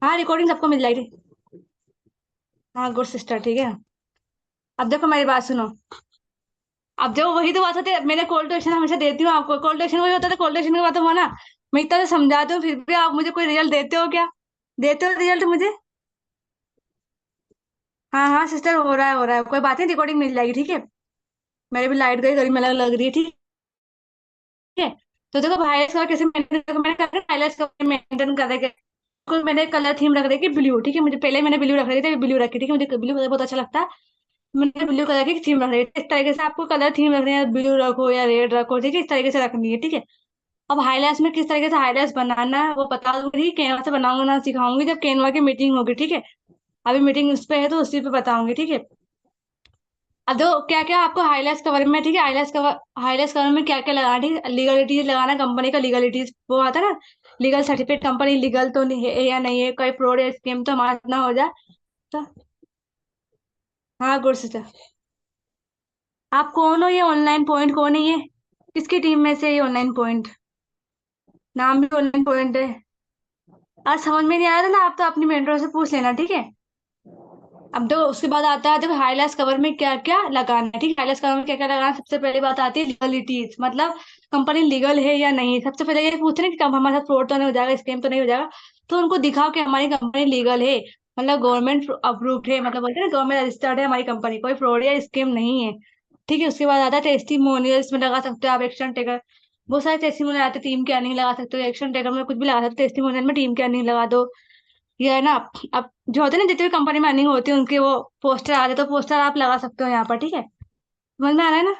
हाँ रिकॉर्डिंग सबको मिल जाएगी। हाँ गुड सिस्टर, ठीक है। अब देखो मेरी बात सुनो, अब जो वही तो बात होती है, मैंने कॉल टू एक्शन हमेशा देती हूँ आपको, कॉल टू एक्शन वही होता है, कॉल टू एक्शन की बात हुआ ना, मैं इतना तो समझाती हूँ, फिर भी आप मुझे कोई रिजल्ट देते हो क्या? देते हो रिजल्ट मुझे? हाँ हाँ सिस्टर, हो रहा है हो रहा है, कोई बात नहीं, रिकॉर्डिंग मिल जाएगी, ठीक है। मेरी भी लाइट गई, गर्मी में लग रही है, ठीक है। तो देखो हाईलाइट कलर कैसे मेंटेन, मैंने कहा हाईलाइट कलर मेंटेन कर रखे। तो मैंने कलर थीम रख रखी ब्लू, ठीक है। मुझे पहले मैंने ब्लू रख रही थी, ब्लू रखी, ठीक है। मुझे ब्लू कलर बहुत अच्छा लगता है। मैंने ब्लू कलर की थीम रख रही है। इस तरीके से आपको कलर थीम रखनी है, ब्लू रखो या रेड रखो, ठीक है, इस तरीके से रखनी है, ठीक है। अब हाईलाइट्स में किस तरीके से हाईलाइट्स बनाना है वो बता दूंगी, कैनवा से बनाऊंगा ना, सिखाऊंगी जब कैनवा की मीटिंग होगी, ठीक है। अभी मीटिंग उस पे है तो उसी पे बताऊंगी, ठीक है। अब दो क्या क्या आपको हाईलाइट्स कवर में, ठीक है, हाईलाइट्स कवर में क्या क्या लगाना, ठीक है। लीगलिटीज लगाना, कंपनी का लीगलिटीज वो आता है ना, लीगल सर्टिफिकेट, कंपनी लीगल तो नहीं है या नहीं है, कोई फ्रॉड या स्कीम तो हमारा ना हो जाए। तो हाँ गुड सिस्टर। आप कौन हो, ये ऑनलाइन पॉइंट कौन है ये? किसकी टीम में से ये ऑनलाइन पॉइंट? नाम भी ऑनलाइन पॉइंट है। आज समझ में नहीं आया था ना, आप तो अपनी मेंटर से पूछ लेना, ठीक है। अब देखो उसके बाद आता है, देखो हाईलाइट्स कवर में क्या क्या लगाना है, ठीक है। हाईलाइट्स कवर में क्या क्या लगाना है, सबसे पहली बात आती है लीगलिटीज, मतलब कंपनी लीगल है या नहीं। सबसे पहले ये पूछते हैं कि कब हमारे साथ फ्रॉड तो नहीं हो जाएगा, स्कैम तो नहीं हो जाएगा। तो उनको दिखाओ कि हमारी कंपनी लीगल है, मतलब गवर्नमेंट अप्रूव्ड है, मतलब बोलते हैं ना गवर्नमेंट रजिस्टर्ड है हमारी कंपनी, कोई फ्रॉड या स्कैम नहीं है, ठीक है। उसके बाद आता है टेस्टिमोनियल्स में लगा सकते हो आप, एक्शन टेकर। बहुत सारे टेस्टिमोनियल आते हैं, टीम क्या नहीं लगा सकते हो, एक्शन टेकर में कुछ भी लगा सकते हो, टेस्टिमोनियल में टीम क्या नहीं लगा दो। ये है ना। अब जो होते हैं ना, जितनी भी कंपनी में अर्निंग होती है उनके वो पोस्टर आते हैं, तो पोस्टर आप लगा सकते हो यहाँ पर, ठीक है। समझ में आ रहा है ना?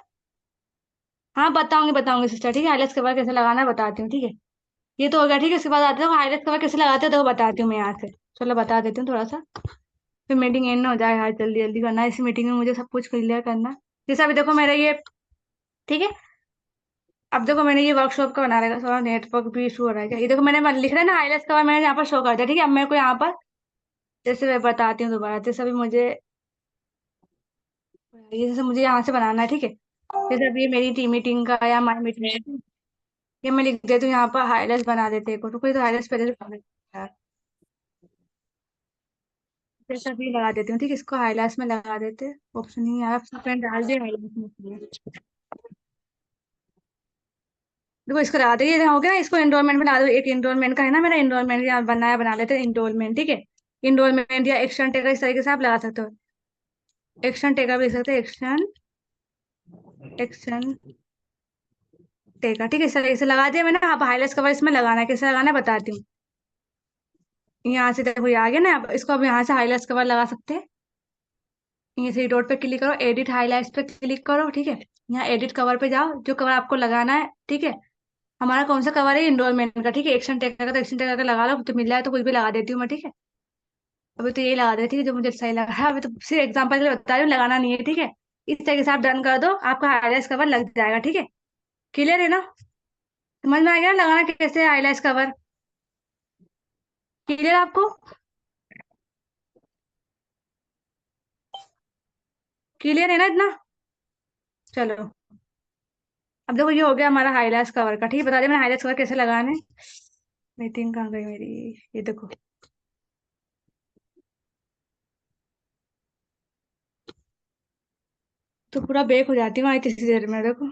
हाँ बताऊंगी बताऊंगी सिस्टर, ठीक है। हाईलाइट्स कवर कैसे लगाना है बताती हूँ, ठीक है। ये तो हो गया, ठीक है। इसके बाद आते हो हाईलाइट्स कवर कैसे लगाते हो, तो बताती हूँ मैं यहाँ से। चलो बता देती हूँ थोड़ा सा, फिर मीटिंग एंड ना हो जाए यार, जल्दी जल्दी करना है इस मीटिंग में, मुझे सब कुछ क्लियर करना है। जैसे अभी देखो मेरा ये, ठीक है। अब देखो मैंने ये वर्कशॉप का बना रहेगा, थोड़ा नेटवर्क भी इशू हो रहा है क्या? ये देखो मैंने लिख रहा है ना हाईलाइट्स कवर, मैंने यहाँ पर शो कर दिया, ठीक है। अब मेरे को यहाँ पर जैसे मैं बताती हूँ दोबारा, जैसे अभी मुझे ये जैसे मुझे यहाँ से बनाना है, ठीक है। जैसे अभी मेरी टीम मीटिंग का या माई मीटिंग है, ये मैं लिख देती हूँ यहाँ पर, हाईलाइट्स बना देते हैं, रुको, ये तो हाईलाइट्स पहले से बना देते हैं यार। जैसे अभी लगा देती हूँ, ठीक है। इसको हाईलाइट्स में लगा देते हैं, ऑप्शन नहीं आ रहा, फ्रेंड डाल दिए हाईलाइट्स में। देखो इसको लगा दे, ये हो गया। इसको एनरोलमेंट बना दो, एक एनरोलमेंट का है ना मेरा, एनरोलमेंट यहाँ बनाया, बना लेते हैं एनरोलमेंट, ठीक है। एनरोलमेंट या एक्शन टेकर, इस तरीके से आप लगा सकते हो। एक्शन टेकर भी लिख सकते हैं, एक्शन, एक्शन टेकर, ठीक है। इस तरीके से लगा दिया मैंने। आप हाईलाइट्स कवर इसमें लगाना है, कैसे लगाना है बताती हूँ। यहाँ से देखो ये आ गया ना, आप इसको अब यहाँ से हाईलाइट्स कवर लगा सकते हैं। ये थ्री डॉट पे क्लिक करो, एडिट हाईलाइट्स पे क्लिक करो, ठीक है। यहाँ एडिट कवर पे जाओ, जो कवर आपको लगाना है, ठीक है। हमारा कौन सा कवर है, इनरोलमेंट का, ठीक है। एक्शन टेकर का तो एक्शन टेकर का लगा लो, तो मिल जाए तो कुछ भी लगा देती हूँ मैं, ठीक है। अभी तो ये लगा देती है जो मुझे सही लगा है, अभी तो सिर्फ एग्जाम्पल के लिए बता रही हूँ, लगाना नहीं है, ठीक है। इस तरीके से आप डन कर दो, आपका हाईलाइट्स कवर लग जाएगा, ठीक है। क्लियर है ना? समझ में आ गया ना लगाना कैसे हाईलाइट्स कवर? क्लियर आपको? क्लियर है ना इतना? चलो। अब देखो ये हो गया हमारा हाईलाइट्स कवर का, ठीक है। बता दिया मैंने हाईलाइट्स कवर कैसे लगाने। मीटिंग कहाँ गई मेरी? ये देखो। तो पूरा बेक हो जाती हूँ आई इतनी देर में, देखो।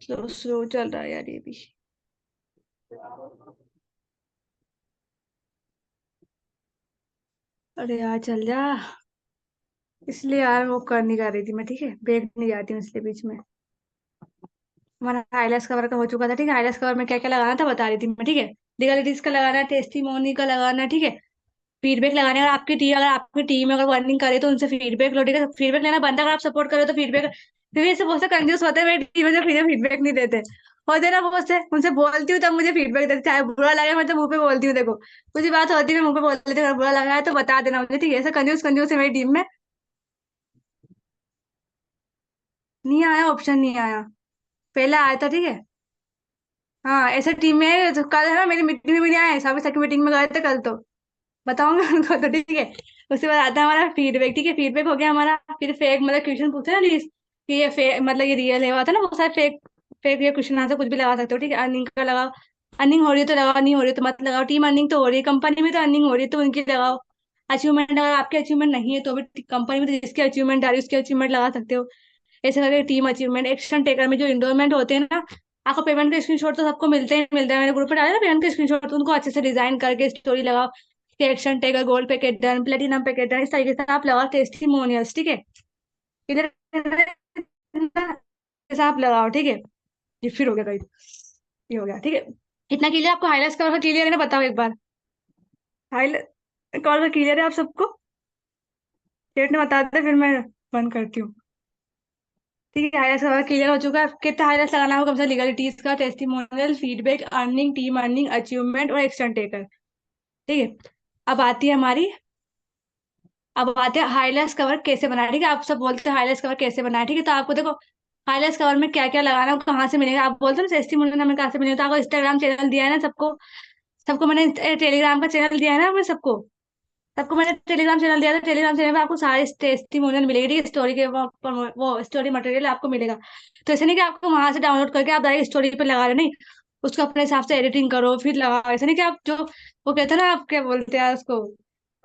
स्लो स्लो चल रहा है यार ये भी। अरे यार चल जा। इसलिए यार वो कर नहीं जा रही थी मैं, ठीक है। बेक नहीं जाती हूँ इसलिए बीच में। हमारा हाईलाइट्स कवर का हो चुका था, ठीक है। हाईलाइट्स कवर में क्या क्या लगाना था बता रही थी मैं, ठीक है। लीगलिटीज का लगाना है, टेस्टिमोनी का लगाना है, ठीक है। फीडबैक लगाने, अगर आपकी टीम अगर वर्निंग करे तो उनसे फीडबैक लो, ठीक है। फीडबैक लेना बनता है, अगर आप सपोर्ट करो तो फीडबैक, क्योंकि इससे बहुत से कंफ्यूज होते हैं मेरी टीम में जो फीडबैक नहीं देते। होते ना बहुत से, उनसे बोलती हूँ तब मुझे फीडबैक देते, चाहे बुरा लगे मैं तो मुंह पे बोलती हूँ, देखो कुछ भी बात होती है मैं मुंह पे बोल देती हूँ, अगर बुरा लगा है तो बता देना मुझे, ठीक है। ऐसा कंफ्यूज कंफ्यूज है मेरी टीम में। नहीं आया, ऑप्शन नहीं आया। पहले आया था, ठीक है। हाँ ऐसे टीम में तो कल है ना, मेरी मीटिंग में नहीं आए, सभी सेट मीटिंग में गए थे कल तो, बताऊंगा उनको तो, ठीक है। उसके बाद आता है हमारा फीडबैक, ठीक है। फीडबैक हो गया हमारा, फिर फेक मतलब क्वेश्चन पूछे ना नीस, कि ये फेक मतलब ये रियल है, आता है ना बहुत सारे फेक। फेक ये क्वेश्चन आंसर कुछ भी लगा सकते हो, ठीक है। अर्निंग का लगाओ, अर्निंग हो रही है तो लगाओ, नहीं हो रही है तो मत लगाओ। टीम अर्निंग तो हो रही है, कंपनी में तो अर्निंग हो रही है तो उनकी लगाओ। अचीवमेंट अगर आपके अचीवमेंट नहीं है तो भी कंपनी में तो जिसकी अचीवमेंट आ रही है उसकी अचीवमेंट लगा सकते हो। ऐसे करके टीम अचीवमेंट, एक्शन टेकर में जो इनरोलमेंट होते हैं ना, आपको पेमेंट का स्क्रीनशॉट तो सबको मिलते ही मिलता है, मैंने ग्रुप पे डाला ना पेमेंट का स्क्रीनशॉट, तो उनको अच्छे से डिजाइन करके स्टोरी लगाओ कि action taker, gold packet done, platinum packet done, इस तरीके से आप लगाओ टेस्टिमोनियल्स, ठीक है। इधर जैसे आप लगाओ, ठीक है। ये फिर हो गया गाइस, ये हो गया, ठीक है। इतना क्लियर आपको, हाईलाइट्स का क्लियर है ना, बताओ एक बार। हाईलाइट कॉल का क्लियर है आप सबको? डेट ने बता दे, फिर मैं बंद करती हूँ। ठीक है, हाईलाइट्स का क्लियर हो चुका है। कितना हाईलाइट्स लगाना होगा, कम से लीगलिटीज का, testimonial, feedback, earning, team earning, achievement और एक्शन टेकर, ठीक है। अब आती है हमारी, अब आते हैं हाईलाइट्स कवर कैसे बनाए, ठीक है। आप सब बोलते हैं हाईलाइट्स कवर कैसे बनाए, ठीक है। तो आपको देखो हाईलाइट्स कवर में क्या क्या लगाना है, कहाँ से मिलेगा, आप बोलते हो ना टेस्टिमोनियल हमें कहाँ से मिलेगा, तो आपको इंस्टाग्राम चैनल दिया है ना सबको, सबको मैंने टेलीग्राम का चैनल दिया है ना, मैं सबको सबको मैंने टेलीग्राम चैनल दिया था। टेलीग्राम चैनल में आपको सारे टेस्टिमोनियल मिलेगी, ठीक है, स्टोरी के वो स्टोरी मटेरियल आपको मिलेगा। तो ऐसे नहीं कि आपको वहां से डाउनलोड करके आप डायरेक्ट स्टोरी पे लगा रहे, नहीं, उसको अपने हिसाब से एडिटिंग करो फिर लगाओ। ऐसे नहीं कि आप जो वो कहते हैं ना, आप क्या बोलते हैं उसको,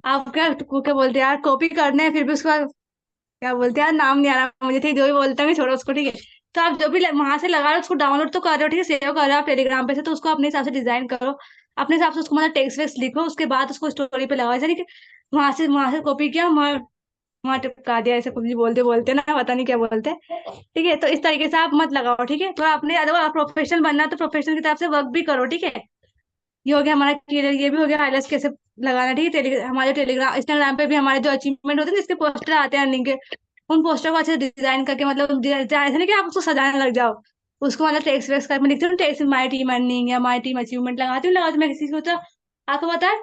आप क्या वो क्या बोलते हैं यार, कॉपी करने हैं फिर भी उसका क्या बोलते हैं यार, नाम नहीं आ रहा मुझे, ठीक, जो भी बोलता है छोड़ो उसको, ठीक है। तो आप जो भी वहां से लगा रहे हो उसको डाउनलोड तो कर रहे हो, ठीक है, सेव कर रहे हो आप टेलीग्राम पे से, तो उसको अपने हिसाब से डिजाइन करो, अपने हिसाब से उसको मतलब टेक्स्ट वेक्स्ट लिखो, उसके बाद उसको स्टोरी पे लगाओ। ऐसा नहीं कि वहां से कॉपी किया, वहां टिपका दिया, ऐसे कुछ भी बोलते बोलते ना, पता नहीं क्या बोलते हैं। ठीक है, तो इस तरीके से आप मत लगाओ, ठीक है। तो आपने अगर प्रोफेशनल बनना है तो प्रोफेशनल की तरफ से वर्क भी करो, ठीक है। ये हो गया हमारा क्लियर, ये भी हो गया हाईलाइट्स कैसे लगाना, ठीक है। हमारे टेलीग्राम इंस्टाग्राम पे भी हमारे जो अचीवमेंट होते हैं जिसके पोस्टर आते हैं अर्निंग के, उन पोस्टर को अच्छे से डिजाइन करके, मतलब ऐसा नहीं कि आप उसको सजाने लग जाओ, उसको मतलब टेक्स्ट वेक्स्ट कर, मैं लिखती हूँ टेक्स्ट माई टीम अर्निंग या माई टीम अचीवमेंट, लगाती हूँ मैं किसी को तो, आपको पता है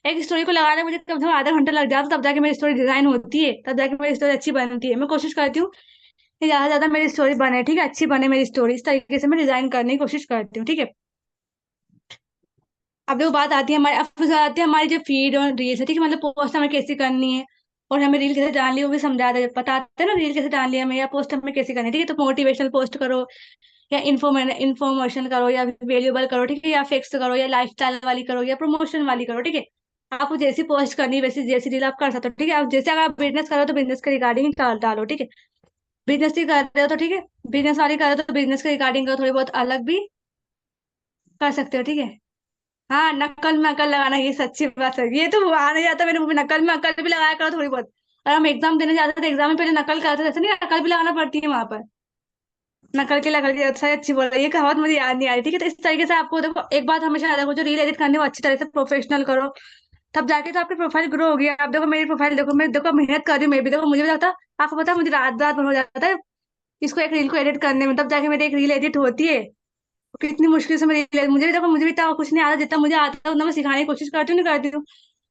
एक स्टोरी को लगाने में मुझे कम से कम आधा घंटा लग जाता है, तब जाके मेरी स्टोरी डिजाइन होती है, तब जाके मेरी स्टोरी अच्छी बनती है। मैं कोशिश करती हूँ कि ज्यादा से ज्यादा मेरी स्टोरी बने, ठीक है, अच्छी बने मेरी स्टोरी, इस तरीके से मैं डिजाइन करने की कोशिश करती हूँ, ठीक है। अब देखो बात आती है हमारी, अब फिर आती है हमारी जो फीड और रील्स है, ठीक है, मतलब पोस्ट हमें कैसे करनी है और हमें रील कैसे डालनी है वो भी समझाते हैं, बताते हैं ना रील कैसे डालनी है हमें, या पोस्ट हमें कैसे करनी है, ठीक है। तो मोटिवेशनल पोस्ट करो या इन्फॉर्मेशन करो या वैल्यूबल करो, ठीक है, या फिक्स करो या लाइफस्टाइल वाली करो या प्रमोशन वाली करो, ठीक है। आपको जैसी पोस्ट करनी है वैसी जैसी रील आप कर सकते हो, ठीक है। आप जैसे अगर आप बिजनेस करो तो बिजनेस के रिगार्डिंग डालो, ठीक है। बिजनेस की कर रहे हो तो ठीक है, बिजनेस वाली कर रहे हो तो बिजनेस के रिगार्डिंग का थोड़ी बहुत अलग भी कर सकते हो, ठीक है। हाँ, नकल में अकल लगाना, ये सच्ची बात है, ये तो आ नहीं जाता मेरे मुंह में, नकल में अकल भी लगाया करो थोड़ी बहुत। और हम एग्जाम देने जाते थे तो एग्जाम में पहले नकल करते थे, ऐसा नहीं अकल भी लगाना पड़ती है वहां पर। नकल के लगल की अच्छा अच्छी बोल रही है, ये कहावत मुझे याद नहीं आ रही, ठीक है। तो इस तरीके से आपको देखो एक बात हमेशा याद रखो, जो रील एडिट करनी है वो अच्छी तरह से प्रोफेशनल करो, तब जाके तो आपकी प्रोफाइल ग्रो होगी। आप देखो मेरी प्रोफाइल देखो, मैं देखो मेहनत कर रही हूँ, मैं भी देखो मुझे भी लगता है, आपको पता है मुझे रात रात भर हो जाता है इसको एक रील को एडिट करने में, तब जाके मेरी एक रील एडिट होती है। कितनी मुश्किल से मेरी, मुझे भी देखो मुझे भी इतना कुछ नहीं आता, जितना मुझे आता है उतना मैं सिखाने की कोशिश करती हूँ, नहीं करती हूँ।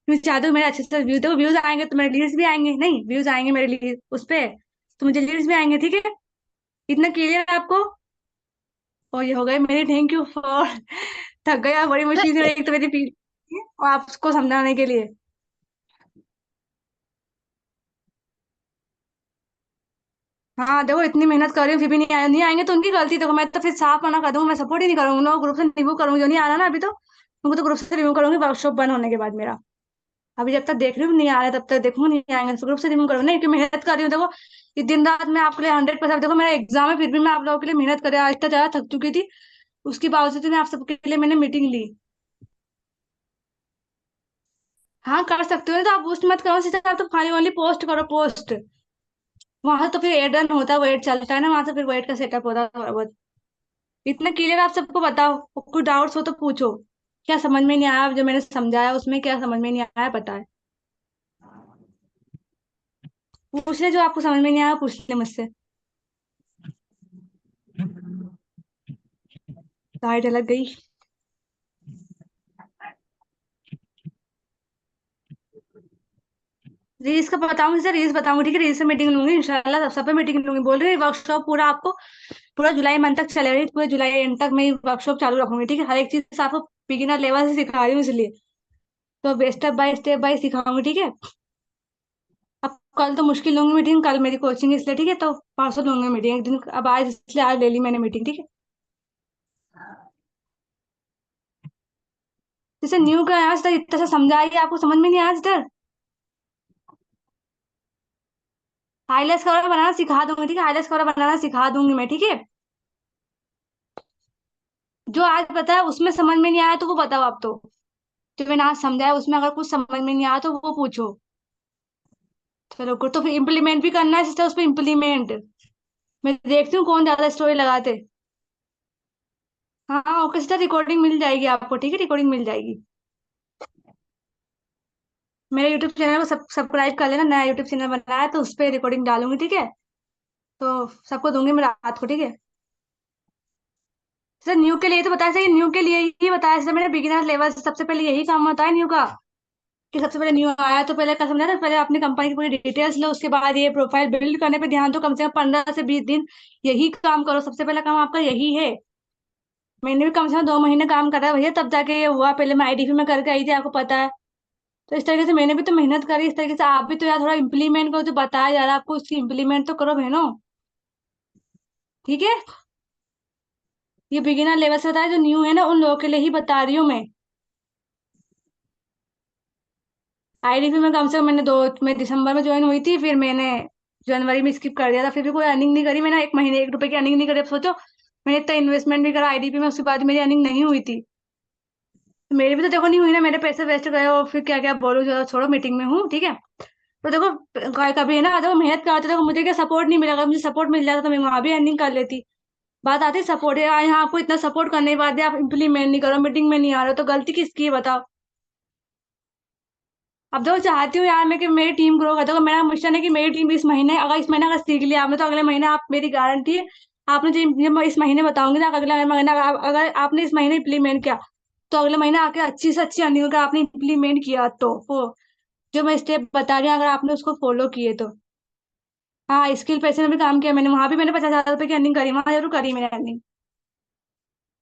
मैं चाहती हूँ मेरे अच्छे से व्यूज, देखो व्यूज आएंगे तो मेरे लीड्स भी आएंगे, नहीं व्यूज आएंगे मेरे लिए उस पे, तो मुझे लीड्स भी आएंगे, ठीक है। इतना क्लियर है आपको? और ये हो गए मेरी, थैंक यू फॉर थक गया बड़ी तो मुश्किल से, एक तो मेरी पीठ और आपको समझाने के लिए। हाँ देखो इतनी मेहनत कर रही हूँ फिर भी नहीं आए, नहीं आएंगे तो उनकी गलती, देखो मैं तो फिर साफ मना कर दूंगी, मैं सपोर्ट ही नहीं करूंगी, उन ग्रुप से रिमूव करूंगी, जो नहीं आ रहा ना अभी तो उनको तो ग्रुप से रिमूव करूंगी वर्कशॉप बंद होने के बाद मेरा। अभी जब तक देख रही हूँ नहीं आ रहा है तब तक देखूंगी, नहीं आएंगे तो ग्रुप से रिमूव करो, नहीं कि मेहनत कर रही हूँ देखो, ये दिन रात मैं आपके लिए 100%, देखो मेरा एग्जाम है फिर भी मैं आप लोगों के लिए मेहनत कर रही हूँ, आज तक ज्यादा थक चुकी थी, उसके बावजूद मैं आप सबके लिए मैंने मीटिंग ली। हाँ कर सकते हो, नहीं तो आप पोस्ट मत करो सीधा, आप तो खाली वाली पोस्ट करो पोस्ट, वहां से तो फिर एड रन होता है, वेट चलता है ना वहां से, फिर वेट का सेटअप होता है थोड़ा बहुत। इतना क्लियर आप सबको बताओ, कुछ डाउट्स हो तो पूछो, क्या समझ में नहीं आया जो मैंने समझाया उसमें, क्या समझ में नहीं आया पता है, पूछ ले, जो आपको समझ में नहीं आया पूछ ले मुझसे। लाइट अलग गई। रील्स का बताऊंगी सर, रील्स बताऊंगी, ठीक है, रील्स से मीटिंग लूंगी इंशाल्लाह, सब पे मीटिंग लूंगी, बोल रही हूँ वर्कशॉप पूरा आपको पूरा जुलाई मंथ तक चलेगा, पूरे जुलाई एंड तक मैं वर्कशॉप चालू रखूंगी, ठीक है, हर एक चीज आपको बिगिनर लेवल से सिखा रही हूँ इसलिए, तो स्टेप बाय सिखाऊंगी, ठीक है। अब कल तो मुश्किल लूंगी मीटिंग, कल मेरी कोचिंग इसलिए, ठीक है, तो परसों लूंगी मीटिंग एक दिन, अब आज इसलिए आज ले ली मैंने मीटिंग, ठीक है। जैसे न्यू का आज तक इतना सा समझाइए, आपको समझ में नहीं आया आज तक, हाईलाइट्स कलर बनाना सिखा दूंगी, ठीक है, हाईलाइट्स कलर बनाना सिखा दूंगी मैं, ठीक है। जो आज बताया उसमें समझ में नहीं आया तो वो बताओ आप तो। जो मैंने आज समझाया उसमें अगर कुछ समझ में नहीं आया तो वो पूछो। चलो गुड, तो फिर इम्प्लीमेंट भी करना है सिस्टर, उस पर इम्प्लीमेंट। मैं देखती हूँ कौन ज्यादा स्टोरी लगाते। हाँ ओके सिस्टर, रिकॉर्डिंग मिल जाएगी आपको, ठीक है, रिकॉर्डिंग मिल जाएगी। मेरे यूट्यूब चैनल को सब्सक्राइब कर लेना, नया यूट्यूब चैनल बनाया है तो उस पर रिकॉर्डिंग डालूंगी, ठीक है। तो सबको दूंगी मैं रात को, ठीक है। सर न्यू के लिए तो बताया सर, न्यू के लिए ही बताया सर मैंने, बिगिनर लेवल से सबसे पहले यही काम होता है न्यू का। कि सबसे पहले न्यू आया तो पहले क्या समझा था, पहले अपनी कंपनी की पूरी डिटेल्स लो, उसके बाद ये प्रोफाइल बिल्ड करने पे ध्यान दो, कम से कम 15 से 20 दिन यही काम करो, सबसे पहला काम आपका यही है। मैंने भी कम से कम 2 महीने काम करा है भैया, तब जाके ये हुआ, पहले मैं आईडीपी में करके आई थी, आपको पता है। तो इस तरीके से मैंने भी तो मेहनत करी, इस तरीके से आप भी तो यार थोड़ा इम्प्लीमेंट करो, जो बताया जा रहा है आपको उसकी इम्प्लीमेंट तो करो बहनों। ठीक है। ये बिगिनर लेवल से बताया, जो न्यू है ना उन लोगों के लिए ही बता रही हूँ मैं। आईडीपी में कम से कम मैं दिसंबर में ज्वाइन हुई थी, फिर मैंने जनवरी में स्किप कर दिया था, फिर भी कोई अर्निंग नहीं करी मैंने, एक महीने 1 रुपए की अर्निंग नहीं करी। अब सोचो मैंने इतना इन्वेस्टमेंट भी करा आईडीपी में, उसके बाद मेरी अर्निंग नहीं हुई थी। तो मेरी भी तो देखो नहीं हुई ना, मेरे पैसे वेस्ट गए, और फिर क्या क्या बोलो, चलो छोड़ो, मीटिंग में हूँ, ठीक है। तो देखो कभी है ना, देखो मेहनत करते देखो, मुझे क्या सपोर्ट नहीं मिला, अगर मुझे सपोर्ट मिल जाता तो मैं वहां भी अर्निंग कर लेती। बात आती सपोर्ट है, यहाँ आपको इतना सपोर्ट करने के बाद भी आप इम्प्लीमेंट नहीं करो, मीटिंग में नहीं आ रहे हो, तो गलती किसकी है बताओ। अब देखो चाहती हूँ यार मैं कि मेरी टीम ग्रो कर, देखो मेरा मिशन है कि मेरी टीम इस महीने अगर सीख लिया आपने तो अगले महीने आप, मेरी गारंटी है, आपने जो मैं इस महीने बताऊंगी ना, अगले महीने अगर आपने इस महीने इम्प्लीमेंट किया तो अगले महीने आके अच्छी से अच्छी अर्निंग होगी, आपने इम्प्लीमेंट किया तो वो जो मैं स्टेप बता रही हूँ, अगर आपने उसको फॉलो किए तो। हाँ स्किल पैसे में भी काम किया मैंने, वहां भी मैंने 50,000 रुपए की अर्निंग करी, वहां जरूर करी मैंने अर्निंग।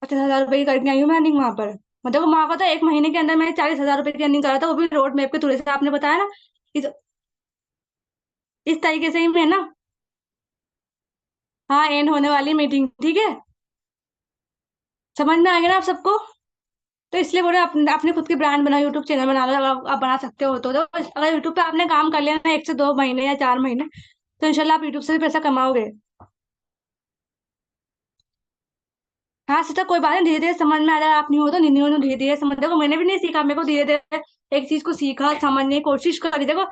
50,000 रुपए की करके आई हूँ मैं अर्निंग वहां पर। मतलब वहां का तो 1 महीने के अंदर मैंने 40,000 रुपए की अर्निंग करा था, वो भी रोड मैप के थ्रू से आपने बताया ना। इस, इस तरीके से ही मैं ना। हाँ एंड होने वाली मीटिंग, ठीक है। समझ में आ गया ना आप सबको। तो इसलिए बोले अपने खुद की ब्रांड बनाओ, यूट्यूब चैनल बना लो, अगर आप बना सकते हो तो अगर यूट्यूब पे आपने काम कर लिया ना 1 से 2 महीने या 4 महीने, तो इंशाल्लाह आप यूट्यूब से भी पैसा कमाओगे। हाँ सीता कोई बात नहीं, धीरे धीरे समझ में आ जाएगा, आप नहीं हो तो नहीं हो, धीरे धीरे समझ, देखो मैंने भी नहीं सीखा, मेरे को धीरे धीरे एक चीज को सीखा, समझने की कोशिश करी, देखो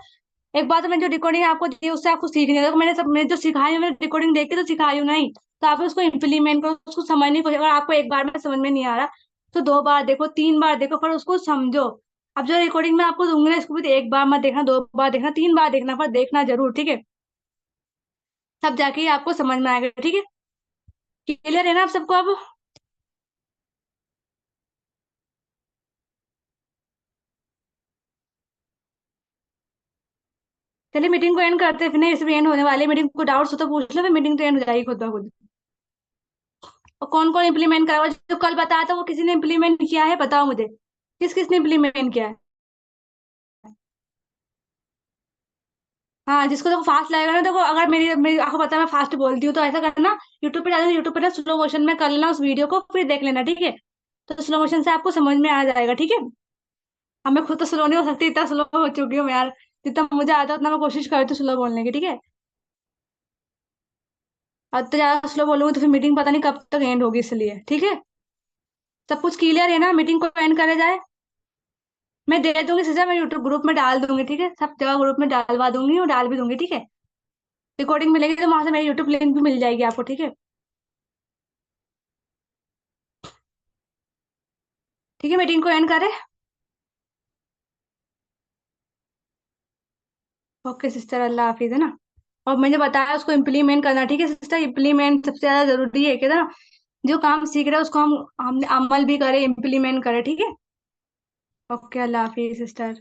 एक बात है, मैं जो रिकॉर्डिंग आपको दी उससे आपको सीखने, देखो मैंने जो सिखाई है मैंने रिकॉर्डिंग देख के तो सिखाई हूँ नहीं, तो आप उसको इम्प्लीमेंट करो, उसको समझने की कोशिश, अगर आपको एक बार में समझ में नहीं आ रहा तो 2 बार देखो, 3 बार देखो, पर उसको समझो। अब जो रिकॉर्डिंग में आपको दूंगी ना, इसको भी तो एक बार मत देखना, 2 बार देखना, 3 बार देखना, पर देखना जरूर, ठीक है। तब जाके ही आपको समझ में आएगा, ठीक है। क्लियर है ना आप सबको अब। चलिए मीटिंग को एंड करते हैं, फिर नहीं इस भी एंड होने वाली मीटिंग, को डाउट्स हो तो पूछ लो, फिर मीटिंग तो एंड हो जाएगी खुद ब खुद। और कौन कौन इम्प्लीमेंट करा हुआ है? जो कल बताया था वो किसी ने इम्प्लीमेंट किया है, बताओ मुझे, किस किस ने इम्प्लीमेंट किया है। हाँ जिसको देखो फास्ट लगेगा ना, देखो अगर मेरी आपको पता है मैं फास्ट बोलती हूँ, तो ऐसा करना, यूट्यूब पे डालना, यूट्यूब पे ना स्लो मोशन में कर लेना उस वीडियो को, फिर देख लेना, ठीक है। तो स्लो मोशन से आपको समझ में आ जाएगा, ठीक है। अब मैं खुद तो स्लो नहीं हो सकती, इतना स्लो हो चुकी हूँ मैं यार, जितना मुझे आता है उतना मैं कोशिश करती हूँ स्लो बोलने की, ठीक है। अब तो ज्यादा स्लो बोलूंगी तो फिर मीटिंग पता नहीं कब तक एंड होगी, इसलिए ठीक है। सब कुछ क्लियर है ना, मीटिंग को एंड करे जाए। मैं दे दूंगी सीधा, मैं यूट्यूब ग्रुप में डाल दूंगी, ठीक है, सब जगह ग्रुप में डालवा दूंगी और डाल भी दूंगी, ठीक है। रिकॉर्डिंग मिलेगी तो वहां से मेरी यूट्यूब लिंक भी मिल जाएगी आपको, ठीक है। ठीक है मीटिंग को एंड करें। ओके सिस्टर, अल्लाह हाफिज, है ना। और मैंने बताया उसको इम्प्लीमेंट करना, ठीक है सिस्टर, इम्प्लीमेंट सबसे ज्यादा जरूरी है, क्या ना, जो काम सीख रहे हैं उसको हम अमल भी करें, इम्प्लीमेंट करें, ठीक है। ओके अल्लाह हाफिज सिस्टर।